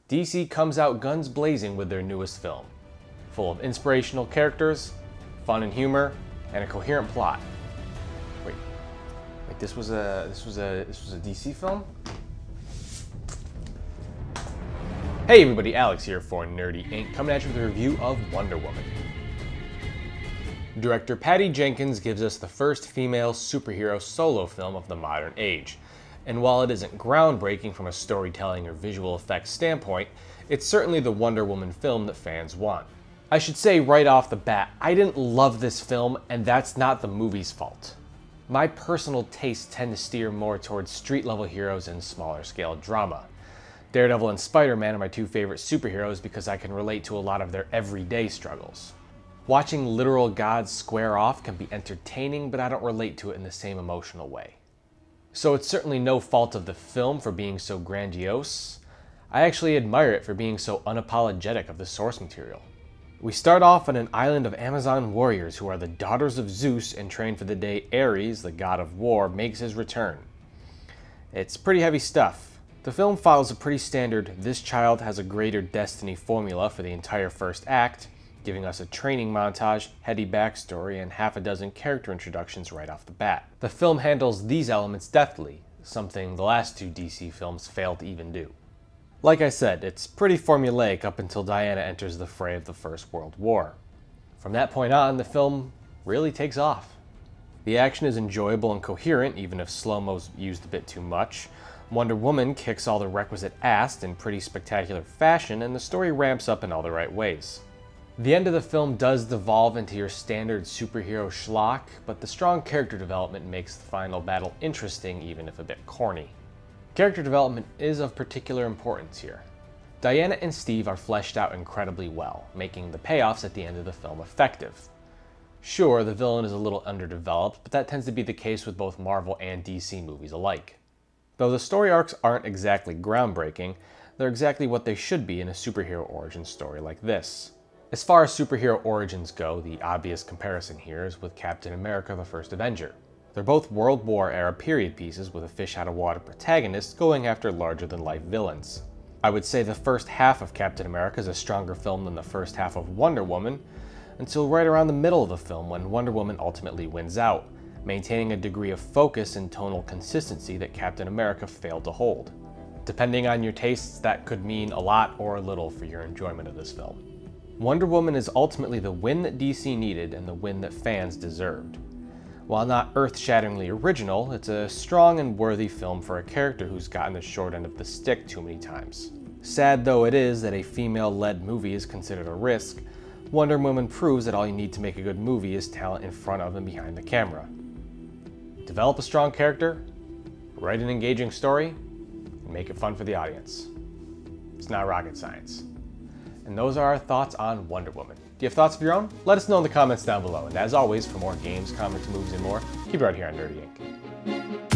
DC comes out guns blazing with their newest film, full of inspirational characters, fun and humor, and a coherent plot. Wait, this was a DC film? Hey everybody, Alex here for Nerdy Inc., coming at you with a review of Wonder Woman. Director Patty Jenkins gives us the first female superhero solo film of the modern age. And while it isn't groundbreaking from a storytelling or visual effects standpoint, it's certainly the Wonder Woman film that fans want. I should say right off the bat, I didn't love this film, and that's not the movie's fault. My personal tastes tend to steer more towards street-level heroes and smaller-scale drama. Daredevil and Spider-Man are my two favorite superheroes because I can relate to a lot of their everyday struggles. Watching literal gods square off can be entertaining, but I don't relate to it in the same emotional way. So it's certainly no fault of the film for being so grandiose. I actually admire it for being so unapologetic of the source material. We start off on an island of Amazon warriors who are the daughters of Zeus and train for the day Ares, the god of war, makes his return. It's pretty heavy stuff. The film follows a pretty standard "this child has a greater destiny" formula for the entire first act, giving us a training montage, heady backstory, and half a dozen character introductions right off the bat. The film handles these elements deftly, something the last two DC films failed to even do. Like I said, it's pretty formulaic up until Diana enters the fray of the First World War. From that point on, the film really takes off. The action is enjoyable and coherent, even if slow-mo's used a bit too much. Wonder Woman kicks all the requisite ass in pretty spectacular fashion, and the story ramps up in all the right ways. The end of the film does devolve into your standard superhero schlock, but the strong character development makes the final battle interesting, even if a bit corny. Character development is of particular importance here. Diana and Steve are fleshed out incredibly well, making the payoffs at the end of the film effective. Sure, the villain is a little underdeveloped, but that tends to be the case with both Marvel and DC movies alike. Though the story arcs aren't exactly groundbreaking, they're exactly what they should be in a superhero origin story like this. As far as superhero origins go, the obvious comparison here is with Captain America: The First Avenger. They're both World War era period pieces with a fish-out-of-water protagonist going after larger-than-life villains. I would say the first half of Captain America is a stronger film than the first half of Wonder Woman, until right around the middle of the film when Wonder Woman ultimately wins out, maintaining a degree of focus and tonal consistency that Captain America failed to hold. Depending on your tastes, that could mean a lot or a little for your enjoyment of this film. Wonder Woman is ultimately the win that DC needed and the win that fans deserved. While not earth-shatteringly original, it's a strong and worthy film for a character who's gotten the short end of the stick too many times. Sad though it is that a female-led movie is considered a risk, Wonder Woman proves that all you need to make a good movie is talent in front of and behind the camera. Develop a strong character, write an engaging story, and make it fun for the audience. It's not rocket science. And those are our thoughts on Wonder Woman. Do you have thoughts of your own? Let us know in the comments down below. And as always, for more games, comics, movies, and more, keep it right here on Nerdy Inc.